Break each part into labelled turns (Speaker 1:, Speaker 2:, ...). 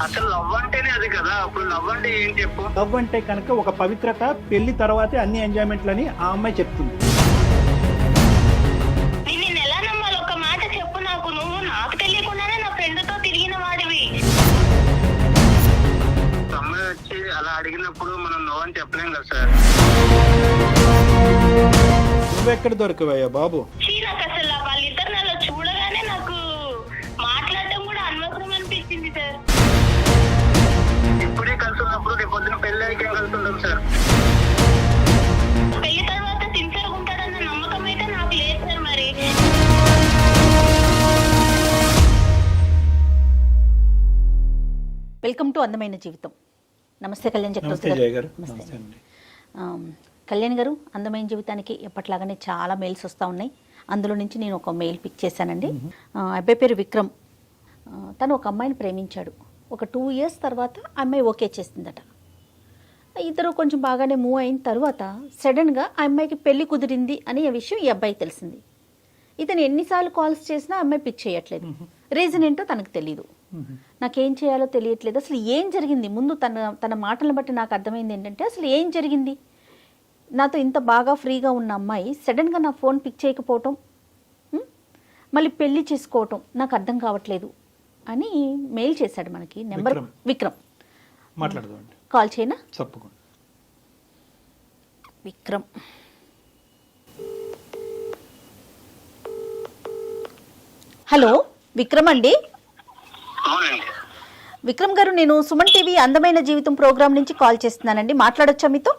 Speaker 1: అసలు లవ్ అంటేనే అది కదా. అప్పుడు లవ్ అంటే ఏం చెప్పు?
Speaker 2: లవ్ అంటే కనుక ఒక పవిత్రత, పెళ్లి తర్వాతే అన్ని ఎంజాయ్మెంట్లని ఆ అమ్మాయి చెప్తుంది.
Speaker 3: నేను ఎలా నమ్మాలి? ఒక మాట చెప్పు నాకు. నువ్వు నాకు తెలియకుండానే నా ఫ్రెండ్ తో తిరిగిన వాడివి.
Speaker 1: అమ్మాయి వచ్చి అలా అడిగినప్పుడు మనం నో అని చెప్పలేం కదా సార్.
Speaker 2: నువ్వెక్కడ దొరకవయ్యా బాబు?
Speaker 3: నాకు అసలు వాళ్ళిద్దరు నాలో చూడగానే నాకు మాట్లాడటం కూడా అనవసరం అనిపించింది సార్.
Speaker 1: ఇప్పుడే కలిసి ఉన్నప్పుడు రేపు పొద్దున పెళ్లి అయ్యాక కలిసి ఉంటాం సార్.
Speaker 3: పెళ్లి తర్వాత సిన్సియర్ ఉంటాడన్న నమ్మకం అయితే నాకు లేదు సార్. మరి
Speaker 4: వెల్కమ్ టు అందమైన జీవితం. నమస్తే కళ్యాణ్
Speaker 2: నమస్తే
Speaker 4: చక్రవర్తి
Speaker 2: జయ
Speaker 4: గారు.
Speaker 2: గారు. నమస్తే అండి.
Speaker 4: కళ్యాణ్ గారు, అందమైన జీవితానికి ఎప్పట్లాగానే చాలా మెయిల్స్ వస్తూ ఉన్నాయి. అందులో నుంచి నేను ఒక మెయిల్ పిక్ చేశానండి. అబ్బాయి పేరు విక్రమ్. తను ఒక అమ్మాయిని ప్రేమించాడు. ఒక 2 years తర్వాత అమ్మాయి ఓకే చేసిందట. ఇద్దరు కొంచెం బాగానే మూవ్ అయిన తర్వాత సడన్గా ఆ అమ్మాయికి పెళ్లి కుదిరింది అనే విషయం ఈ అబ్బాయికి తెలిసింది. ఇతను ఎన్నిసార్లు కాల్స్ చేసినా అమ్మాయి పిక్ చేయట్లేదు. రీజన్ ఏంటో తనకు తెలియదు. నాకేం చేయాలో తెలియట్లేదు. అసలు ఏం జరిగింది? ముందు తన మాటలను బట్టి నాకు అర్థమైంది ఏంటంటే, అసలు ఏం జరిగింది? నాతో ఇంత బాగా ఫ్రీగా ఉన్న అమ్మాయి సడన్గా నా ఫోన్ పిక్ చేయకపోవటం, మళ్ళీ పెళ్లి చేసుకోవటం నాకు అర్థం కావట్లేదు అని మెయిల్ చేశాడు మనకి. నెంబర్ విక్రమ్.
Speaker 2: మాట్లాడదామండి.
Speaker 4: కాల్ చేయనా?
Speaker 2: తప్పకుండా.
Speaker 4: విక్రమ్. హలో విక్రమ్ అండి.
Speaker 1: అవునండి.
Speaker 4: విక్రమ్ గారు, నేను సుమన్ టీవీ అందమైన జీవితం ప్రోగ్రామ్ నుంచి కాల్ చేస్తున్నానండి. మాట్లాడొచ్చా మీతో?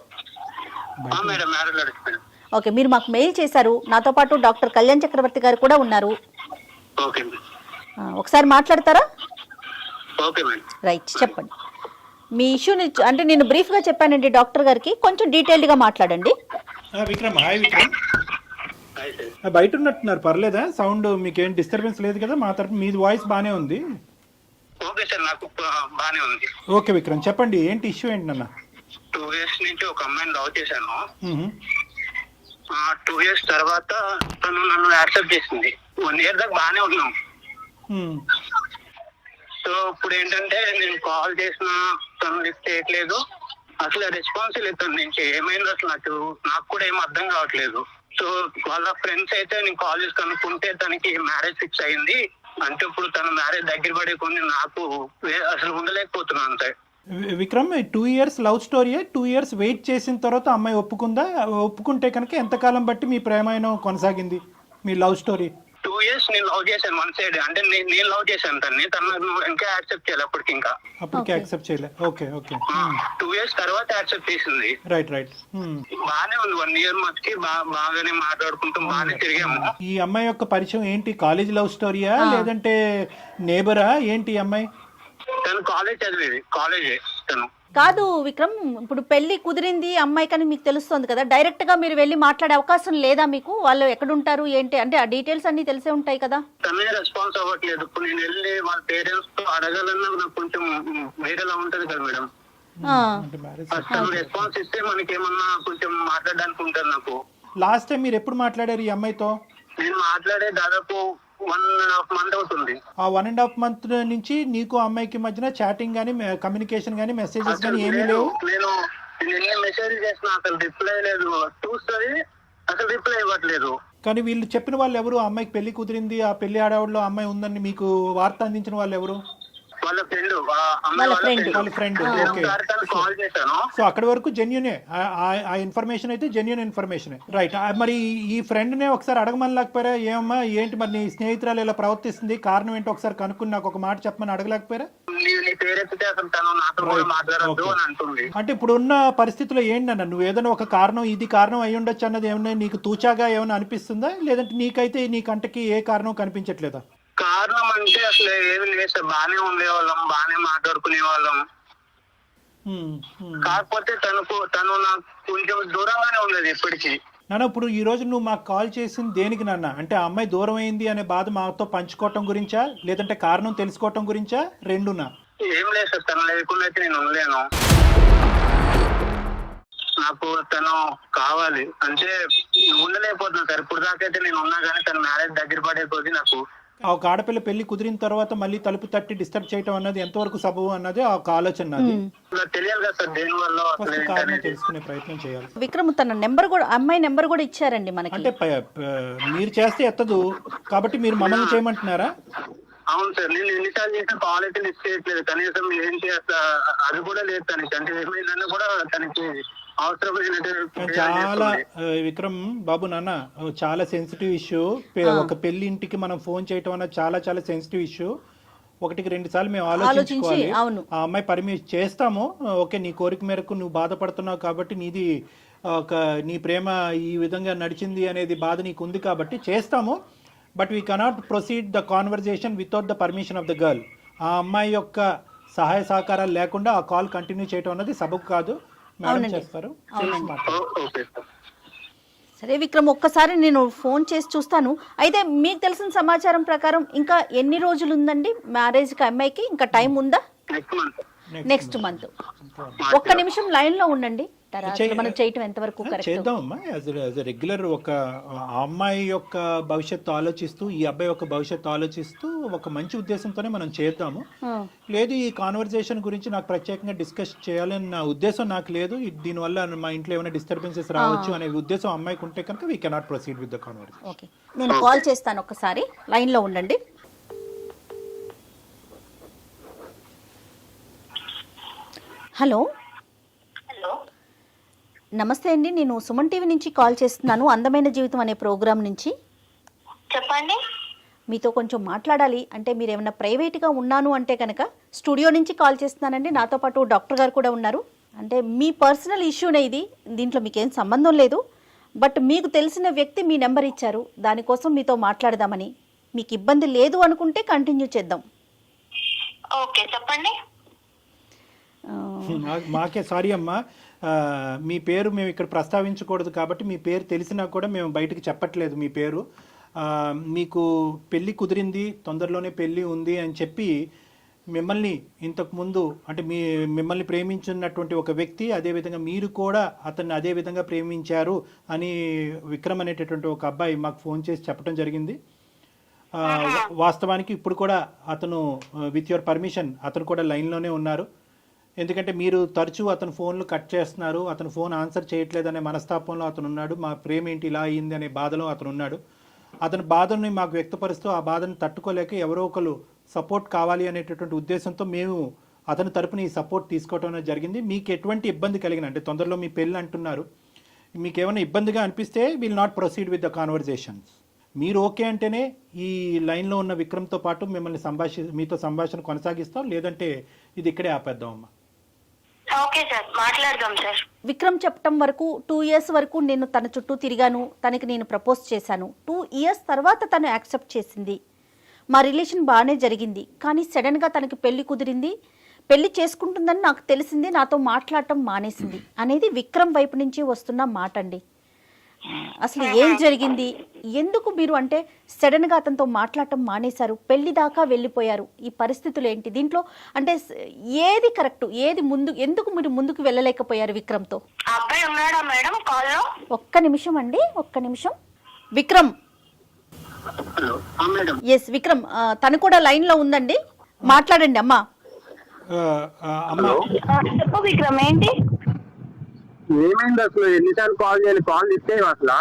Speaker 1: మేడం మాట్లాడుతున్నాను.
Speaker 4: ఓకే, మీరు మాకు మెయిల్ చేశారు. నాతో పాటు డాక్టర్ కళ్యాణ్ చక్రవర్తి గారు కూడా ఉన్నారు.
Speaker 1: ఓకే
Speaker 4: ఒకసారి మాట్లాడతారా?
Speaker 1: Okay madam.
Speaker 4: రైట్, చెప్పండి మీ ఇష్యూని. అంటే నేను బ్రీఫ్గా చెప్పానండి డాక్టర్ గారికి, కొంచెం డీటెయిల్డ్గా మాట్లాడండి.
Speaker 2: Vikram, hi Vikram.
Speaker 1: Hi sir.
Speaker 2: బయట ఉన్నట్టున్నారు, పర్లేదా? సౌండ్ మీకేం డిస్టర్బెన్స్ లేదు కదా? మా తరపు మీది వాయిస్ బాగానే ఉంది.
Speaker 1: ఓకే సార్, నాకు బానే ఉంది.
Speaker 2: ఓకే విక్రమ్, చెప్పండి ఏంటి ఇష్యూ ఏంటి నాన్న?
Speaker 1: 2 years నుంచి ఒక అమ్మాయిని లవ్ చేశాను. 2 years తర్వాత తను నన్ను యాక్సెప్ట్ చేసింది. 1 year దాకా బానే ఉన్నాం. సో ఇప్పుడు ఏంటంటే నేను కాల్ చేసినా తను లిఫ్ట్ చేయట్లేదు. అసలు రెస్పాన్స్ లేదు తన నుంచి. ఏమైంది అసలు నాకు కూడా ఏం అర్థం కావట్లేదు. సో వాళ్ళ ఫ్రెండ్స్ అయితే నేను కాల్ చేసి కనుక్కుంటే తనకి మ్యారేజ్ ఫిక్స్ అయింది. అంటే ఇప్పుడు తన మ్యారేజ్ దగ్గర పడే కొన్ని నాకు అసలు ఉండలేకపోతున్నాను అంతే.
Speaker 2: Vikram, 2 years love story. 2 years wait చేసిన తర్వాత అమ్మాయి ఒప్పుకుందా? ఒప్పుకుంటే కనుక ఎంతకాలం బట్టి మీ ప్రేమాయణం కొనసాగింది, మీ లవ్ స్టోరీ?
Speaker 1: 2 years నేను లవ్ చేశాను వన్ సైడ్. అంటే నేను లవ్ చేశాను తన్ని. తను ఇంకా యాక్సెప్ట్ చేయాలి అప్పటికి. ఇంకా
Speaker 2: అప్పటికి యాక్సెప్ట్ చేయలే. Okay okay.
Speaker 1: 2 years తర్వాత యాక్సెప్ట్ చేసింది.
Speaker 2: Right right.
Speaker 1: బానే ఉంది. 1 year మధ్యకి బాగానే మాట్లాడుకుంటాం, బాగానే తిరిగాము.
Speaker 2: ఈ అమ్మాయి యొక్క పరిచయం ఏంటి? కాలేజ్ లవ్ స్టోరీయా లేదంటే నేబరా ఏంటి ఈ అమ్మాయి?
Speaker 1: తను కాలేజ్ చదివేది. కాలేజే తను.
Speaker 4: కాదు విక్రమ్, ఇప్పుడు పెళ్లి కుదిరింది అమ్మాయి కానీ మీకు తెలుస్తుంది కదా, డైరెక్ట్ గా మీరు వెళ్ళి మాట్లాడే అవకాశం లేదా మీకు? వాళ్ళు ఎక్కడుంటారు ఏంటి అంటే ఆ డీటెయిల్స్ అన్ని తెలిసే ఉంటాయి కదా.
Speaker 1: తనే రెస్పాన్స్ అవ్వట్లేదు. ఇప్పుడు నేను వెళ్ళి వాళ్ళ పేరెంట్స్ తో అడగాలన్నా నాకు కొంచెం వేరేలా ఉంటది కదా మేడం. తను రెస్పాన్స్ ఇస్తే మనకి ఏమన్నా కొంచెం మాట్లాడడానికి ఉంటుంది నాకు.
Speaker 2: లాస్ట్ టైం మీరు ఎప్పుడు మాట్లాడారు ఈ అమ్మాయితో?
Speaker 1: నేను మాట్లాడే దాదాపు 1.5 month అవుతుంది.
Speaker 2: ఆ 1.5 month నుంచి నీకు అమ్మాయికి మధ్యన చాటింగ్ గానీ, కమ్యూనికేషన్ గానీ, మెసేజెస్ గానీ ఏమీ లేవు?
Speaker 1: నేను ఎన్ని మెసేజ్ చేసినా అసలు రిప్లై లేదు. చూస్తుంది అసలు రిప్లై ఇవ్వట్లేదు.
Speaker 2: కానీ వీళ్ళు చెప్పిన వాళ్ళు ఎవరు? అమ్మాయికి పెళ్లి కుదిరింది, ఆ పెళ్లి ఆడవాళ్ళు అమ్మాయి ఉందని మీకు వార్త అందించిన వాళ్ళు ఎవరు?
Speaker 1: వాళ్ళ ఫ్రెండ్.
Speaker 2: వాళ్ళ ఫ్రెండ్. ఓకే.
Speaker 1: కాల్ చేశాను.
Speaker 2: సో అక్కడి వరకు జెన్యునే, ఆ ఇన్ఫర్మేషన్ అయితే జెన్యున్ ఇన్ఫర్మేషన్. రైట్. మరి ఈ ఫ్రెండ్ నే ఒకసారి అడగమని లేకపోయారా? ఏమమ్మా ఏంటి మరి నీ స్నేహితురాలు ఇలా ప్రవర్తిస్తుంది, కారణం ఏంటో ఒకసారి కనుక్కుని నాకు ఒక మాట చెప్పమని అడగలేకపోయారా?
Speaker 1: నీ పేరెత్తితే అసలు తను నాతో కూడా మాట్లాడద్దు అని అంటుంది.
Speaker 2: అంటే ఇప్పుడు ఉన్న పరిస్థితిలో ఏంటన్నా, నువ్వు ఏదైనా ఒక కారణం, ఇది కారణం అయి ఉండొచ్చు అన్నది ఏమన్నా నీకు తూచాగా ఏమైనా అనిపిస్తుందా? లేదంటే నీకైతే నీ కంటకి ఏ కారణం కనిపించట్లేదా?
Speaker 1: కారణం అంటే అసలు ఏమి లేదు సార్. బానే ఉండేవాళ్ళం, బానే మాట్లాడుకునే వాళ్ళం. కాకపోతే తను నాకు కొంచెం దూరంగానే ఉండేది ఎప్పటికీ.
Speaker 2: నాన్న, ఇప్పుడు ఈ రోజు నువ్వు మాకు కాల్ చేసింది దేనికి నాన్న? అంటే ఆ అమ్మాయి దూరం అయింది అనే బాధ మాతో పంచుకోవటం గురించా, లేదంటే కారణం తెలుసుకోవటం గురించా? రెండునా?
Speaker 1: ఏం లేదు సార్. తను లేకుండా అయితే నేను ఉండలేను. నాకు తను కావాలి అంటే ఉండలేకపోతున్నా సార్. ఇప్పుడు దాకైతే నేను ఉన్నా కానీ తన మ్యారేజ్ దగ్గర పడే కొద్ది నాకు
Speaker 2: ఒక ఆడపిల్ల పెళ్లి కుదిరిన తర్వాత మళ్ళీ తలుపు తట్టి డిస్టర్బ్ చేయటం అన్నది ఎంతవరకు సబబు అన్నది ఆ ఒక ఆలోచన నాది.
Speaker 1: నాకు తెలియాలి కదా సార్ దేని వల్ల అసలు
Speaker 2: ఫస్ట్
Speaker 1: ఏంటి
Speaker 2: కారణం
Speaker 1: అనేది.
Speaker 2: తెలుసుకునే ప్రయత్నం చేయాలి.
Speaker 4: విక్రమ్ తన నెంబర్ కూడా, అమ్మాయి నెంబర్ కూడా ఇచ్చారండి మనకి.
Speaker 2: అంటే మీరు చేస్తే ఎత్తదు కాబట్టి మీరు మమ్మల్ని చేయమంటున్నారా?
Speaker 1: అవును సార్, నేను ఎన్నిసార్లు చేసిన కాల్ అయితే లిఫ్ట్ చేయట్లేదు. కనీసం ఏంటి అసలు అది కూడా లేదు తనకి. అంటే ఏమైందన్నా కూడా తనకి అవసరమైనట్టు
Speaker 2: చాలా విక్రమ్ బాబు నాన్న చాలా సెన్సిటివ్ ఇష్యూ. ఒక పెళ్లి ఇంటికి మనం ఫోన్ చేయటం అన్నది చాలా చాలా సెన్సిటివ్ ఇష్యూ. ఒకటికి 2 సార్లు మేము ఆలోచించుకోవాలి.
Speaker 4: అవును.
Speaker 2: ఆ అమ్మాయి పర్మిషన్ చేస్తాము, ఓకే నీ కోరిక మేరకు నువ్వు బాధపడుతున్నావు కాబట్టి నీది నీ ప్రేమ ఈ విధంగా నడిచింది అనేది బాధ నీకు ఉంది కాబట్టి చేస్తాము. But we cannot proceed the conversation without the permission of the girl. ఆ అమ్మాయి యొక్క సహాయ సహకారాలు లేకుండా ఆ కాల్ కంటిన్యూ చేయటం అన్నది సబబు కాదు. మేడం చేస్తారు.
Speaker 1: Okay sir.
Speaker 4: సరే విక్రమ్, ఒక్కసారి నేను ఫోన్ చేసి చూస్తాను. అయితే మీకు తెలిసిన సమాచారం ప్రకారం ఇంకా ఎన్ని రోజులు ఉందండి మ్యారేజ్కి అమ్మాయికి? ఇంకా టైం ఉందా? Next month. ఒక్క నిమిషం లైన్ లో ఉండండి. మనం చేయటం ఎంతవరకు కరెక్ట్
Speaker 2: చేద్దామమ్మా. యాజ్ రెగ్యులర్ ఒక ఆ అమ్మాయి యొక్క భవిష్యత్తు ఆలోచిస్తూ ఈ అబ్బాయి యొక్క భవిష్యత్తు ఆలోచిస్తూ ఒక మంచి ఉద్దేశంతోనే మనం చేద్దాము. లేదు ఈ కాన్వర్జేషన్ గురించి నాకు ప్రత్యేకంగా డిస్కస్ చేయాలని నా ఉద్దేశం నాకు లేదు, దీనివల్ల మా ఇంట్లో ఏమైనా డిస్టర్బెన్సెస్ రావచ్చు అనే ఉద్దేశం అమ్మాయికి ఉంటే కనుక we cannot proceed with the conversation.
Speaker 4: Okay, నేను కాల్ చేస్తాను. ఒక్కసారి లైన్ లో ఉండండి. హలో. నమస్తే అండి, నేను సుమన్ టీవీ నుంచి కాల్ చేస్తున్నాను, అందమైన జీవితం అనే ప్రోగ్రాం నుంచి.
Speaker 3: చెప్పండి.
Speaker 4: మీతో కొంచెం మాట్లాడాలి. అంటే మీరు ఏమైనా ప్రైవేట్గా ఉన్నాను అంటే కనుక స్టూడియో నుంచి కాల్ చేస్తున్నానండి. నాతో పాటు డాక్టర్ గారు కూడా ఉన్నారు. అంటే మీ పర్సనల్ ఇష్యూనే ఇది, దీంట్లో మీకేం సంబంధం లేదు. బట్ మీకు తెలిసిన వ్యక్తి మీ నెంబర్ ఇచ్చారు, దానికోసం మీతో మాట్లాడదామని. మీకు ఇబ్బంది లేదు అనుకుంటే కంటిన్యూ చేద్దాం.
Speaker 3: ఓకే చెప్పండి.
Speaker 2: మాకే సారీ అమ్మా, మీ పేరు మేము ఇక్కడ ప్రస్తావించకూడదు కాబట్టి మీ పేరు తెలిసినా కూడా మేము బయటకు చెప్పట్లేదు మీ పేరు. మీకు పెళ్ళి కుదిరింది, తొందరలోనే పెళ్ళి ఉంది అని చెప్పి మిమ్మల్ని ఇంతకుముందు అంటే మిమ్మల్ని ప్రేమించున్నటువంటి ఒక వ్యక్తి, అదేవిధంగా మీరు కూడా అతన్ని అదే విధంగా ప్రేమించారు అని విక్రమ్ అనేటటువంటి ఒక అబ్బాయి మాకు ఫోన్ చేసి చెప్పడం జరిగింది. వాస్తవానికి ఇప్పుడు కూడా అతను విత్ యువర్ పర్మిషన్ అతను కూడా లైన్లోనే ఉన్నారు. ఎందుకంటే మీరు తరచూ అతను ఫోన్లు కట్ చేస్తున్నారు, అతను ఫోన్ ఆన్సర్ చేయట్లేదనే మనస్తాపంలో అతను ఉన్నాడు. మా ప్రేమ ఏంటి ఇలా అయింది అనే బాధలో అతను ఉన్నాడు. అతని బాధని మాకు వ్యక్తపరుస్తూ ఆ బాధను తట్టుకోలేక ఎవరో ఒకరు సపోర్ట్ కావాలి అనేటటువంటి ఉద్దేశంతో మేము అతని తరపున ఈ సపోర్ట్ తీసుకోవడం అనేది జరిగింది. మీకు ఎటువంటి ఇబ్బంది కలిగిన అంటే తొందరలో మీ పెళ్ళి అంటున్నారు, మీకు ఏమైనా ఇబ్బందిగా అనిపిస్తే will not proceed with the conversations. మీరు ఓకే అంటేనే ఈ లైన్లో ఉన్న విక్రమ్తో పాటు మిమ్మల్ని మీతో సంభాషణ కొనసాగిస్తాం, లేదంటే ఇది ఇక్కడే ఆపేద్దాం అమ్మా.
Speaker 3: ఓకే సార్, మాట్లాడదాం సార్.
Speaker 4: విక్రమ్ చెప్పటం వరకు 2 years వరకు నేను తన చుట్టూ తిరిగాను, తనకి నేను ప్రపోజ్ చేశాను. 2 years తర్వాత తను యాక్సెప్ట్ చేసింది, మా రిలేషన్ బాగానే జరిగింది. కానీ సడన్గా తనకి పెళ్లి కుదిరింది, పెళ్లి చేసుకుంటుందని నాకు తెలిసింది, నాతో మాట్లాడటం మానేసింది అనేది విక్రమ్ వైపు నుంచి వస్తున్న మాట అండి. అసలు ఏం జరిగింది, ఎందుకు మీరు అంటే సడన్గా అతనితో మాట్లాడటం మానేశారు, పెళ్లి దాకా వెళ్ళిపోయారు, ఈ పరిస్థితులు ఏంటి? దీంట్లో అంటే ఏది కరెక్ట్, ఏది ముందు, ఎందుకు మీరు ముందుకు వెళ్ళలేకపోయారు విక్రమ్తో?
Speaker 3: అబ్బాయి ఉన్నాడా మేడం కాల్లో?
Speaker 4: ఒక్క నిమిషం అండి, ఒక్క నిమిషం. విక్రమ్. ఎస్ విక్రమ్, తను కూడా లైన్ లో ఉందండి, మాట్లాడండి అమ్మా.
Speaker 3: చెప్పు విక్రమ్, ఏంటి?
Speaker 1: ఏమైంది అసలు? ఎన్నిసార్లు కాల్ చేయాలి, కాల్ లిఫ్ట్ చేయవు అసలు?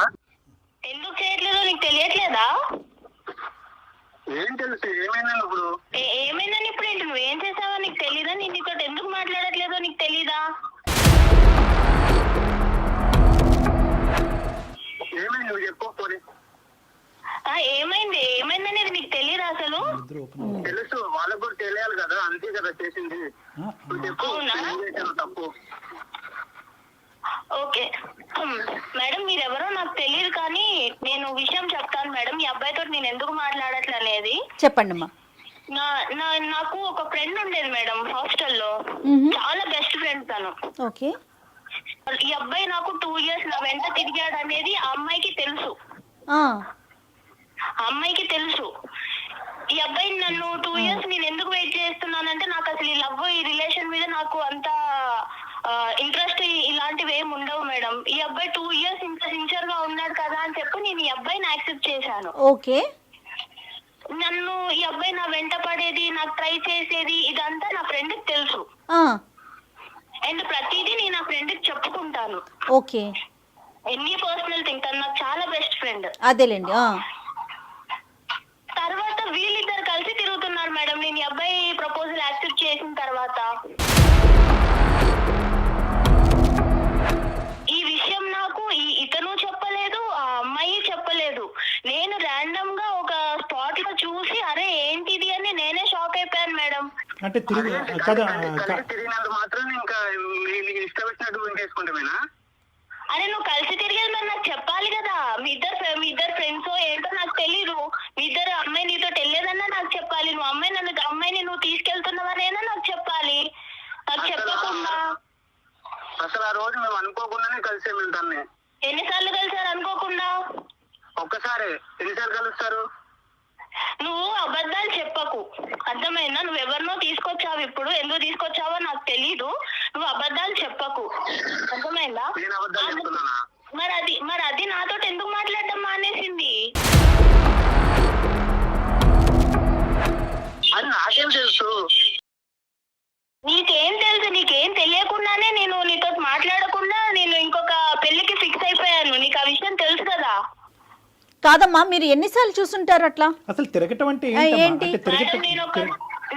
Speaker 3: ఎందుకు చేయట్లేదో నీకు తెలియట్లేదా?
Speaker 1: ఏం తెలుసు ఏమైందని ఇప్పుడు?
Speaker 3: ఏమైందని ఇప్పుడు ఏంటి? నువ్వేం చేసావో నీకు తెలీదా? నేను నీతో ఎందుకు మాట్లాడట్లేదో నీకు తెలీదా?
Speaker 1: ఏమైంది నువ్వు చెప్పు పోనీ.
Speaker 3: ఏమైంది, ఏమైందనేది నీకు తెలీదా అసలు?
Speaker 1: తెలుసు, వాళ్ళకు కూడా తెలియాలి కదా, అంతే కదా చేసింది. నువ్వు చెప్పు, ఏం చేశాను తప్పు?
Speaker 3: ఓకే మేడం, మీరెవరో నాకు తెలియదు కానీ నేను విషయం చెప్తాను మేడం. ఈ అబ్బాయితో నేను ఎందుకు మాట్లాడట్లే అనేది
Speaker 4: చెప్పండి అమ్మా.
Speaker 3: నాకు ఒక ఫ్రెండ్ ఉండేది మేడం హాస్టల్లో, చాలా బెస్ట్ ఫ్రెండ్ తను.
Speaker 4: ఓకే.
Speaker 3: ఈ అబ్బాయి నాకు 2 years నా వెంట తిరిగాడు అనేది ఆ అమ్మాయికి తెలుసు. అమ్మాయికి తెలుసు. ఈ అబ్బాయి నన్ను 2 years నేను ఎందుకు వెయిట్ చేస్తున్నానంటే నాకు అసలు ఈ లవ్, ఈ రిలేషన్ మీద నాకు అంత ఇంట్రెస్ట్ ఇలాంటివి ఏమి ఉండవు మేడం. ఈ అబ్బాయి 2 years ఇంత సిన్సియర్ గా ఉన్నాడు కదా అని చెప్పి నేను ఈ అబ్బాయిని యాక్సెప్ట్ చేశాను.
Speaker 4: ఓకే.
Speaker 3: నన్ను ఈ అబ్బాయి నా వెంట పడేది, నాకు ట్రై చేసేది ఇదంతా నా ఫ్రెండ్ కి తెలుసు. అండ్ ప్రతిదీ నేను నా ఫ్రెండ్ కి చెప్పుకుంటాను.
Speaker 4: ఓకే.
Speaker 3: ఎన్ని పర్సనల్ థింగ్, తను నాకు చాలా బెస్ట్ ఫ్రెండ్.
Speaker 4: అదేలేండి.
Speaker 3: తర్వాత వీళ్ళిద్దరు కలిసి తిరుగుతున్నారు మేడం నేను ఈ అబ్బాయి ప్రపోజల్ యాక్సెప్ట్ చేసిన తర్వాత. ఈ విషయం నాకు ఇతను చెప్పలేదు, ఆ అమ్మాయి చెప్పలేదు. నేను ర్యాండమ్ గా ఒక స్పాట్ లో చూసి అరే ఏంటిది అని నేనే షాక్ అయిపోయాను మేడం.
Speaker 2: అంటే
Speaker 1: తిరిగినందుకు మాత్రం ఇంకా ఇష్టం వచ్చినట్టు చేసుకుంటామేనా?
Speaker 3: అరే నువ్వు కలిసి తిరిగేది మరి నాకు చెప్పాలి కదా. మీ ఇద్దరు ఫ్రెండ్స్ ఏంటో నాకు తెలీదు. మీ ఇద్దరు అమ్మాయి నీతో వెళ్ళేదన్నా నాకు చెప్పాలి. నువ్వు అమ్మాయిని నువ్వు తీసుకెళ్తున్నావనేనా నాకు చెప్పాలి. నాకు చెప్పకుండా
Speaker 1: అసలు ఆ రోజు మేము అనుకోకుండానే కలిసాము. తన్ని
Speaker 3: ఎన్నిసార్లు కలిసారు అనుకోకుండా?
Speaker 1: ఒక్కసారి. ఎన్నిసార్లు కలుస్తారు?
Speaker 3: నువ్వు అబద్ధాలు చెప్పకు, అర్థమైందా? నువ్వు ఎవరినో తీసుకొచ్చావు, ఇప్పుడు ఎందుకు తీసుకొచ్చావో నాకు తెలీదు. నువ్వు అబద్ధాలు చెప్పకు, అర్థమైందా? మరి అది నాతో ఎందుకు మాట్లాడడం మానేసింది?
Speaker 1: అది నాకేం తెలుసు?
Speaker 3: నీకేం తెలుసు? నీకేం తెలియకుండానే నేను నీతో మాట్లాడకుండా నేను ఇంకొక పెళ్లికి ఫిక్స్ అయిపోయాను. నీకు ఆ విషయం తెలుసు కదా?
Speaker 4: కాదమ్మా, మీరు ఎన్నిసార్లు చూసుంటారు అట్లా?
Speaker 2: అసలు తిరగటం అంటే
Speaker 4: ఏంటి?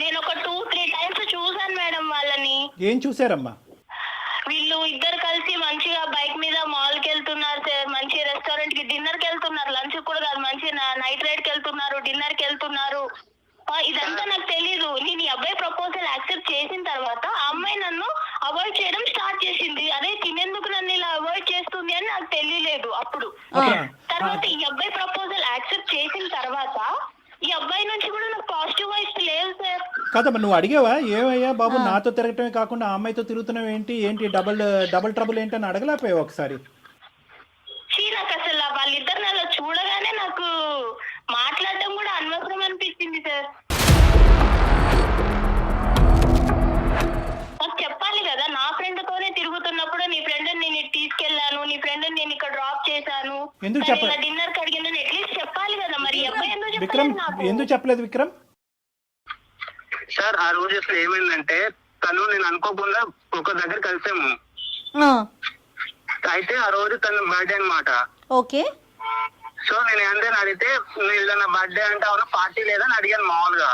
Speaker 3: నేను ఒక 2-3 టైమ్స్ చూసాను మేడం వాళ్ళని.
Speaker 2: ఏం చూసారమ్మా?
Speaker 3: వీళ్ళు ఇద్దరు కలిసి మంచిగా బైక్ మీద మాల్ కి వెళ్తున్నారు సార్, మంచి రెస్టారెంట్ కి డిన్నర్ కి వెళ్తున్నారు, లంచ్ కూడా కాదు, మంచి నైట్ రైడ్ కి వెళ్తున్నారు, డిన్నర్ కి వెళ్తున్నారు. ఇదంతా నాకు తెలీదు. నేను ఈ అబ్బాయి ప్రపోజల్ యాక్సెప్ట్ చేసిన తర్వాత ఆ అమ్మాయి నన్ను అవాయిడ్ చేయడం స్టార్ట్ చేసింది. అదే తినేందుకు నన్ను ఇలా అవాయిడ్ చేస్తుంది అని నాకు తెలియలేదు అప్పుడు. తర్వాత ఈ అబ్బాయి ప్రపోజల్ యాక్సెప్ట్ చేసిన తర్వాత ఈ అబ్బాయి నుంచి కూడా నాకు పాజిటివ్ వైబ్స్ లేవు సార్.
Speaker 2: కాదమ్మా, నువ్వు అడిగావా ఏమయ్యా బాబు నాతో తిరగటమే కాకుండా ఆ అమ్మాయితో తిరుగుతున్నావు ఏంటి డబుల్ ట్రబుల్ ఏంటని అడగలేకపోయావు ఒకసారి?
Speaker 3: నాకు అసలు వాళ్ళిద్దరిని అలా చూడగానే నాకు మాట్లాడడం కూడా అనవసరం అనిపించింది సార్. నాకు చెప్పాలి కదా, నా ఫ్రెండ్ తోనే తిరుగుతున్నప్పుడు నీ ఫ్రెండ్ నేను తీసుకెళ్లాను, నీ ఫ్రెండ్ నేను ఇక్కడ డ్రాప్ చేశాను, డిన్నర్ కి అడిగిన అట్లీస్ట్ చెప్పాలి కదా. మరి అబ్బాయి
Speaker 2: ఎందుకు చెప్పలేదు విక్రమ్?
Speaker 1: సార్ ఆ రోజు అసలు ఏమైందంటే నేను అనుకోకుండా ఒక దగ్గర కలిసాము. అయితే ఆ రోజు తన బర్త్డే అన్నమాట.
Speaker 4: ఓకే.
Speaker 1: సో నేను ఏంటని అడిగితే ఏదైనా బర్త్డే అంటే అవును పార్టీ లేదని అడిగాను మామూలుగా.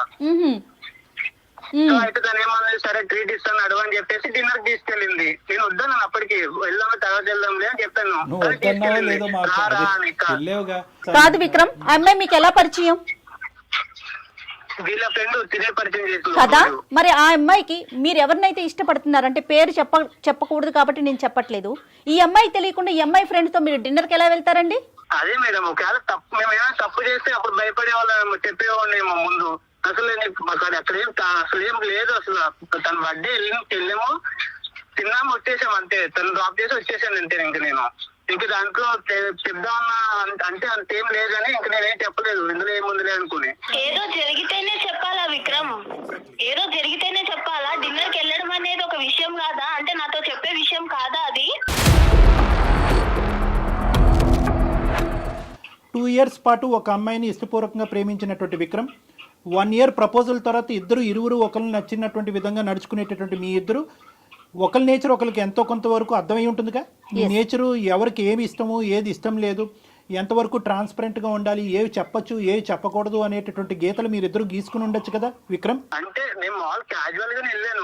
Speaker 1: సో అయితే తను ఏమన్నా సరే ట్రీట్ ఇస్తాను అడుగు అని చెప్పేసి డిన్నర్ కి తీసుకెళ్ళింది. నేను వద్దాను అప్పటికి, వెళ్దాము తర్వాత వెళ్దాంలే అని చెప్పాను.
Speaker 4: కాదు విక్రమ్, అమ్మాయి మీకు ఎలా పరిచయం?
Speaker 1: వీళ్ళ ఫ్రెండ్ తినే పరిచయం చేస్తుంది
Speaker 4: కదా. మరి ఆ అమ్మాయికి మీరు ఎవరినైతే ఇష్టపడుతున్నారు అంటే పేరు చెప్పకూడదు కాబట్టి నేను చెప్పట్లేదు. ఈ అమ్మాయి తెలియకుండా ఈ అమ్మాయి ఫ్రెండ్ తో మీరు డిన్నర్ కి ఎలా వెళ్తారండి?
Speaker 1: అదే మేడం, ఒకవేళ మేము ఏమైనా తప్పు చేస్తే అప్పుడు భయపడే వాళ్ళు చెప్పేవాళ్ళేమో ముందు. అసలు అసలు ఏం లేదు. అసలు తన బర్త్డే వెళ్ళాము, తిన్నాము, వచ్చేసాము అంతే. తను డ్రాప్ చేసి వచ్చేసాను అంతే. ఇంక నేను ఇంక దాంట్లో చెప్దామన్నా అంటే అంతేం లేదని ఇంక నేనేం చెప్పలేదు, ఇందులో ఏముందిలే అనుకుని.
Speaker 3: ఏదో జరిగితేనే చెప్పాలా విక్రమ్? ఏదో జరిగితేనే చెప్పాలా? డిన్నర్ కి వెళ్ళడం అనేది ఒక విషయం కాదా? అంటే నాతో చెప్పే విషయం కాదా అది?
Speaker 2: 2 years పాటు ఒక అమ్మాయిని ఇష్టపూర్వకంగా ప్రేమించినటువంటి విక్రమ్ 1 year ప్రపోజల్ తర్వాత ఇరువురు ఒకరిని నచ్చినటువంటి విధంగా నడుచుకునేటటువంటి మీ ఇద్దరు ఒకరి నేచర్ ఒకరికి ఎంతో కొంతవరకు అర్థమై ఉంటుందిగా. మీ నేచరు ఎవరికి ఏమి ఇష్టము ఏది ఇష్టం లేదు, ఎంతవరకు ట్రాన్స్పరెంట్గా ఉండాలి, ఏవి చెప్పచ్చు ఏవి చెప్పకూడదు అనేటటువంటి గీతలు మీరిద్దరు గీసుకుని ఉండొచ్చు కదా విక్రమ్.
Speaker 1: అంటే నేను మాల్ క్యాజువల్ గానే వెళ్ళాను,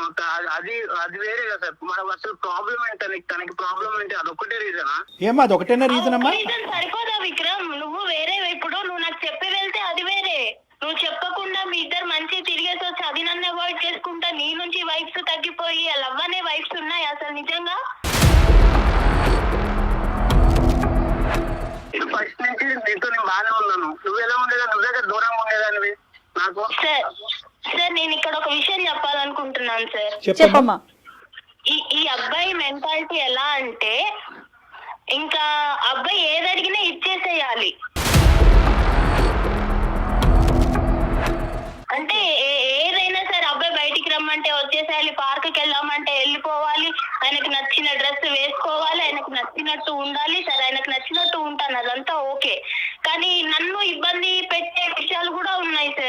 Speaker 1: అది వేరే కదా. మనకు అసలు ప్రాబ్లం ఏంటి, తనకి ప్రాబ్లం ఏంటి, అదొక్కటే రీజనా?
Speaker 2: ఏమా అదొకటేనా రీజన్ అమ్మా?
Speaker 3: సరిపోదా విక్రమ్? నువ్వు వేరే, ఇప్పుడు నువ్వు నాకు చెప్పి వెళ్తే అది వేరే, నువ్వు చెప్పకుండా మీ ఇద్దరు మంచి తిరిగేసి వచ్చి అది నన్ను అవాయిడ్ చేసుకుంటా నీ నుంచి వైఫ్స్ తగ్గిపోయి లవ్ అనే వైఫ్స్ ఉన్నాయి అసలు నిజంగా?
Speaker 1: ఫస్ట్ నుంచి నీతో నేను బాగానే ఉన్నాను. నువ్వు ఎలా ఉండేదా? నువ్వు దగ్గర దూరంగా ఉండేదానివి నాకు.
Speaker 3: సార్ నేను ఇక్కడ ఒక విషయం చెప్పాలనుకుంటున్నాను సార్.
Speaker 4: చెప్పమ్మా.
Speaker 3: ఈ అబ్బాయి మెంటాలిటీ ఎలా అంటే ఇంకా అబ్బాయి ఏది అడిగినా ఇచ్చేసేయాలి. అంటే ఏదైనా సరే అబ్బాయి బయటికి రమ్మంటే వచ్చేసేయాలి, పార్క్కి వెళ్ళామంటే వెళ్ళిపోవాలి, ఆయనకు నచ్చిన డ్రెస్ వేసుకోవాలి, ఆయనకు నచ్చినట్టు ఉండాలి. సరే ఆయనకు నచ్చినట్టు ఉంటాను, అదంతా ఓకే. కానీ నన్ను ఇబ్బంది పెట్టే విషయాలు కూడా ఉన్నాయి సార్.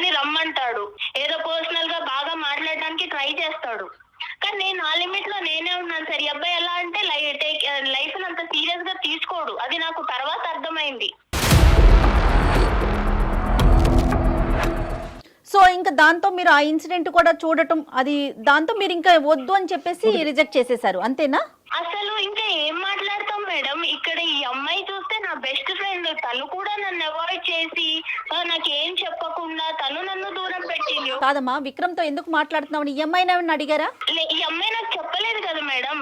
Speaker 3: అని రమ్మంటాడు, ఏదో పర్సనల్ గా బాగా మాట్లాడడానికి ట్రై చేస్తాడు. కానీ నేను ఆ లిమిట్ లో నేనే ఉన్నాను సార్. ఈ అబ్బాయి ఎలా అంటే లైఫ్ అంత సీరియస్ గా తీసుకోడు, అది నాకు తర్వాత అర్థమైంది.
Speaker 4: సో ఇంకా దాంతో మీరు ఆ ఇన్సిడెంట్ కూడా చూడటం, అది దాంతో మీరు ఇంకా వద్దు అని చెప్పేసి రిజెక్ట్ చేసేసారు, అంతేనా?
Speaker 3: అసలు ఇంకా ఏం మాట్లాడతాం మేడం, ఇక్కడ ఈ అమ్మాయి చూస్తే నా బెస్ట్ ఫ్రెండ్, తను కూడా నన్ను అవాయిడ్ చేసి నాకేం చెప్పకుండా తను నన్ను దూరం పెట్టింది.
Speaker 4: కాదమ్మా, విక్రమ్ తో ఎందుకు మాట్లాడుతున్నావు? ఈ అమ్మాయిని ఏమన్నా అడిగారా?
Speaker 3: ఈ అమ్మాయి నాకు చెప్పలేదు కదా మేడం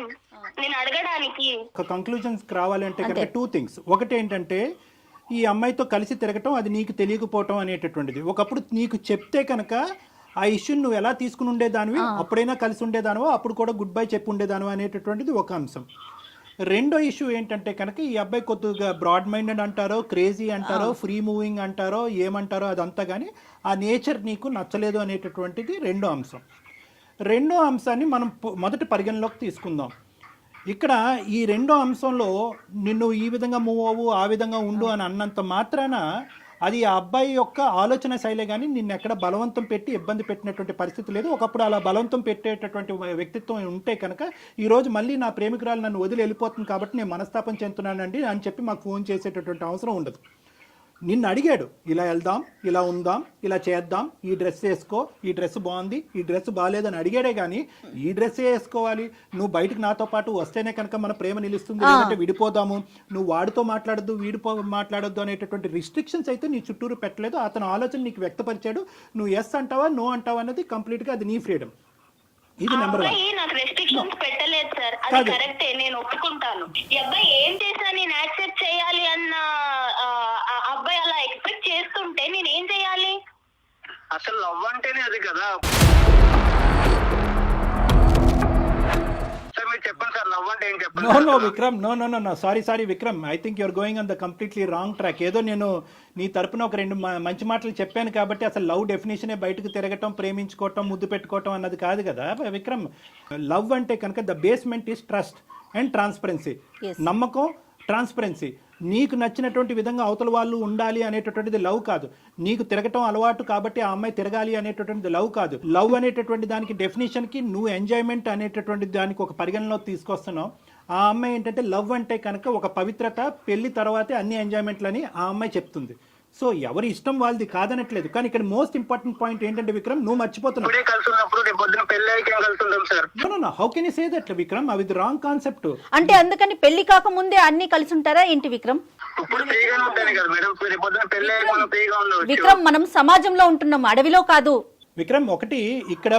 Speaker 3: నేను అడగడానికి.
Speaker 2: ఒక కంక్లూజన్స్ రావాలంటే కనుక 2 things. ఒకటి ఏంటంటే ఈ అమ్మాయితో కలిసి తిరగటం అది నీకు తెలియకపోవటం అనేటటువంటిది. ఒకప్పుడు నీకు చెప్తే కనుక ఆ ఇష్యూని నువ్వు ఎలా తీసుకుని ఉండేదానివి, అప్పుడైనా కలిసి ఉండేదానివో, అప్పుడు కూడా గుడ్ బై చెప్పి ఉండేదానివో అనేటటువంటిది ఒక అంశం. రెండో ఇష్యూ ఏంటంటే కనుక ఈ అబ్బాయి కొద్దిగా బ్రాడ్ మైండెడ్ అంటారో, క్రేజీ అంటారో, ఫ్రీ మూవింగ్ అంటారో, ఏమంటారో అదంతా, కానీ ఆ నేచర్ నీకు నచ్చలేదు అనేటటువంటిది రెండో అంశం. రెండో అంశాన్ని మనం మొదటి పరిగణలోకి తీసుకుందాం. ఇక్కడ ఈ రెండో అంశంలో నిన్ను ఈ విధంగా మూవ్ అవ్వు, ఆ విధంగా ఉండు అని అన్నంత మాత్రాన అది ఆ అబ్బాయి యొక్క ఆలోచన శైలే, కానీ నిన్ను ఎక్కడ బలవంతం పెట్టి ఇబ్బంది పెట్టినటువంటి పరిస్థితి లేదు. ఒకప్పుడు అలా బలవంతం పెట్టేటటువంటి వ్యక్తిత్వం ఉంటే కనుక ఈరోజు మళ్ళీ నా ప్రేమికురాలు నన్ను వదిలి వెళ్ళిపోతుంది కాబట్టి నేను మనస్తాపం చెందుతున్నానండి అని చెప్పి మాకు ఫోన్ చేసేటటువంటి అవసరం ఉండదు. నిన్ను అడిగాడు, ఇలా వెళ్దాం, ఇలా ఉందాం, ఇలా చేద్దాం, ఈ డ్రెస్ వేసుకో, ఈ డ్రెస్ బాగుంది, ఈ డ్రెస్ బాగాలేదని అడిగాడే కానీ ఈ డ్రెస్సే వేసుకోవాలి, నువ్వు బయటకు నాతో పాటు వస్తేనే కనుక మన ప్రేమ నిలుస్తుంది, లేదంటే విడిపోదాము, నువ్వు వాడితో మాట్లాడద్దు, మాట్లాడొద్దు అనేటటువంటి రిస్ట్రిక్షన్స్ అయితే నీ చుట్టూరు పెట్టలేదు. అతను ఆలోచన నీకు వ్యక్తపరిచాడు. నువ్వు ఎస్ అంటావా, నో అంటావా అనేది కంప్లీట్గా అది నీ ఫ్రీడమ్. ఇది నెంబర్ 1.
Speaker 3: నాకు రెస్ట్రిక్షన్స్ పెట్టలేదు సార్, అది కరెక్టే, నేను ఒప్పుకుంటాను. ఈ అబ్బాయి ఏం చేసినా నేను యాక్సెప్ట్ చేయాలి అన్న అబ్బాయి అలా ఎక్స్పెక్ట్ చేస్తుంటే నేను ఏం చేయాలి?
Speaker 1: అసలు లవ్ అంటేనే అది కదా సార్. మీరు చెప్పండి సార్, లవ్ అంటే ఏం చెప్పండి.
Speaker 2: No Vikram, no sorry Vikram, I think you're going on the completely wrong track. ఏదో నేను నీ తరపున ఒక 2 మంచి మాటలు చెప్పాను కాబట్టి అసలు లవ్ డెఫినేషనే బయటకు తిరగటం, ప్రేమించుకోవటం, ముద్దు పెట్టుకోవటం అన్నది కాదు కదా విక్రమ్. లవ్ అంటే కనుక the basement is trust and transparency. నమ్మకం, ట్రాన్స్పరెన్సీ. నీకు నచ్చినటువంటి విధంగా అవతల వాళ్ళు ఉండాలి అనేటటువంటిది లవ్ కాదు. నీకు తిరగటం అలవాటు కాబట్టి ఆ అమ్మాయి తిరగాలి అనేటటువంటిది లవ్ కాదు. లవ్ అనేటటువంటి దానికి డెఫినేషన్కి నువ్వు ఎంజాయ్మెంట్ అనేటటువంటి దానికి ఒక పరిగణలో తీసుకొస్తున్నావు. ఆ అమ్మాయి ఏంటంటే లవ్ అంటే కనుక ఒక పవిత్రత, పెళ్లి తర్వాతే అన్ని ఎంజాయ్మెంట్లని ఆ అమ్మాయి చెప్తుంది. సో ఎవరి ఇష్టం వాళ్ళది కాదనట్లేదు. కానీ ఇక్కడ మోస్ట్ ఇంపార్టెంట్ పాయింట్ ఏంటంటే విక్రమ్, నువ్వు మర్చిపోతున్నావు. How can you say that Vikram? అవి రాంగ్ కాన్సెప్ట్.
Speaker 4: అంటే అందుకని పెళ్లి కాకముందే అన్ని కలిసి ఉంటారా ఏంటి విక్రమ్? విక్రమ్, మనం సమాజంలో ఉంటున్నాం, అడవిలో కాదు.
Speaker 2: విక్రమ్, ఒకటి ఇక్కడ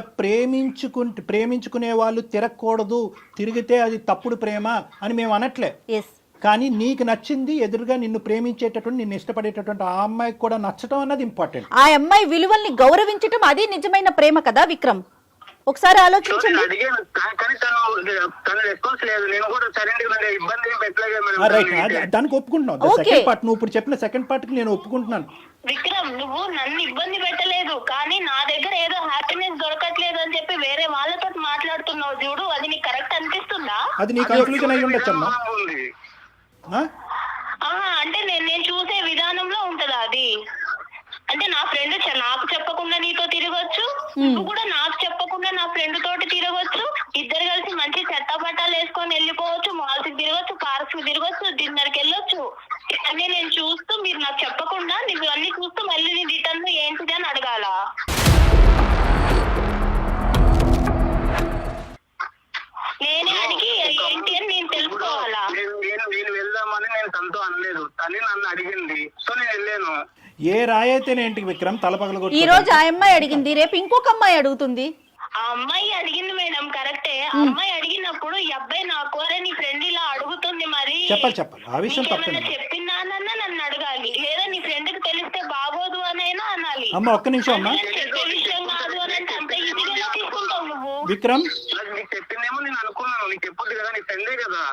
Speaker 2: ప్రేమించుకునే వాళ్ళు తిరగకూడదు, తిరిగితే అది తప్పుడు ప్రేమ అని మేము అనట్లే. కానీ నీకు నచ్చింది, ఎదురుగా నిన్ను ప్రేమించేటటువంటి, నిన్ను ఇష్టపడేటటువంటి ఆ అమ్మాయికి కూడా నచ్చటం అన్నది ఇంపార్టెంట్.
Speaker 4: ఆ అమ్మాయి విలువల్ని గౌరవించటం అది నిజమైన ప్రేమ కదా విక్రమ్? ఒకసారి ఆలోచించండి.
Speaker 2: దానికి ఒప్పుకుంటున్నావు. సెకండ్ పార్ట్, నువ్వు ఇప్పుడు చెప్పిన సెకండ్ పార్ట్ కి నేను ఒప్పుకుంటున్నాను.
Speaker 3: విక్రమ్, నువ్వు నన్ను ఇబ్బంది పెట్టలేదు, కానీ నా దగ్గర ఏదో హ్యాపీనెస్ దొరకట్లేదు అని చెప్పి వేరే వాళ్ళతో మాట్లాడుతున్నావు చూడు, అది నీకు కరెక్ట్ అనిపిస్తుందా?
Speaker 2: అది నీ కన్క్లూజన్ అయి ఉండొచ్చమ్మా.
Speaker 3: అంటే నేను చూసే విధానంలో ఉంటదా అది? అంటే నా ఫ్రెండ్ నాకు చెప్పకుండా నీతో తిరగొచ్చు, నువ్వు కూడా నాకు చెప్పకుండా నా ఫ్రెండ్ తోటి తిరగొచ్చు, ఇద్దరు కలిసి మంచి చెత్త బట్టాలు వేసుకొని వెళ్ళిపోవచ్చు, మాల్స్ కి తిరగొచ్చు, పార్క్స్ కి తిరగొచ్చు, డిన్నర్ కి వెళ్ళొచ్చు. అన్ని నేను చూస్తూ, మీరు నాకు చెప్పకుండా నువ్వు అన్ని చూస్తూ మళ్ళీ నీ రిటర్న్ ఏంటిది అని అడగాల? నేనే అడిగి ఏంటి అని నేను తెలుసుకోవాలా?
Speaker 1: నేను వెళ్దామని నేను తనతో అనలేదు, తల్లి నన్ను అడిగింది, సో నేను వెళ్ళాను.
Speaker 2: ఏ రాయైతేనేంటి విక్రమ్, తలపగల
Speaker 4: ఈ రోజు ఆ అమ్మాయి అడిగింది, రేపు ఇంకొక అమ్మాయి అడుగుతుంది.
Speaker 3: ఆ అమ్మాయి అడిగింది మేడం, కరెక్టే. ఆ అమ్మాయి అడిగినప్పుడు ఈ అబ్బాయి నాకు నీ ఫ్రెండ్ ఇలా అడుగుతుంది, మరి
Speaker 2: చెప్పాలి ఆ విషయం
Speaker 3: చెప్పిందానన్నా నన్ను అడగాలి, లేదా నీ ఫ్రెండ్ కి తెలిస్తే బాగోదు అనైనా అనాలి.
Speaker 2: అమ్మ ఒక్క నిమిషం అమ్మా.
Speaker 3: చెప్పే విషయం కాదు అని అంటే అంత ఈజీగా తీసుకుంటావు నువ్వు.
Speaker 2: విక్రమ్,
Speaker 1: నీకు చెప్పిందేమో నేను అనుకున్నాను, నీకు చెప్పొద్దు కదా, నీ ఫ్రెండే కదా.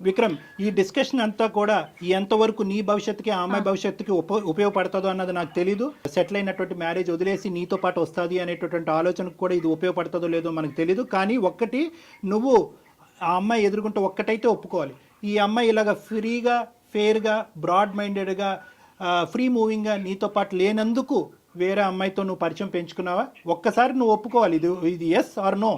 Speaker 2: విక్రమ్, ఈ డిస్కషన్ అంతా కూడా ఎంతవరకు నీ భవిష్యత్తుకి, ఆ అమ్మాయి భవిష్యత్తుకి ఉపయోగపడుతుందో అన్నది నాకు తెలీదు. సెటిల్ అయినటువంటి మ్యారేజ్ వదిలేసి నీతో పాటు వస్తుంది అనేటటువంటి ఆలోచనకు కూడా ఇది ఉపయోగపడుతుందో లేదో మనకు తెలీదు. కానీ ఒక్కటి, నువ్వు ఆ అమ్మాయి ఎదుర్కొంటే ఒక్కటైతే ఒప్పుకోవాలి, ఈ అమ్మాయి ఇలాగ ఫ్రీగా, ఫెయిర్గా, బ్రాడ్ మైండెడ్గా, ఫ్రీ మూవింగ్గా నీతో పాటు లేనందుకు వేరే అమ్మాయితో నువ్వు పరిచయం పెంచుకున్నావా? ఒక్కసారి నువ్వు ఒప్పుకోవాలి, ఇది ఎస్ ఆర్ నో.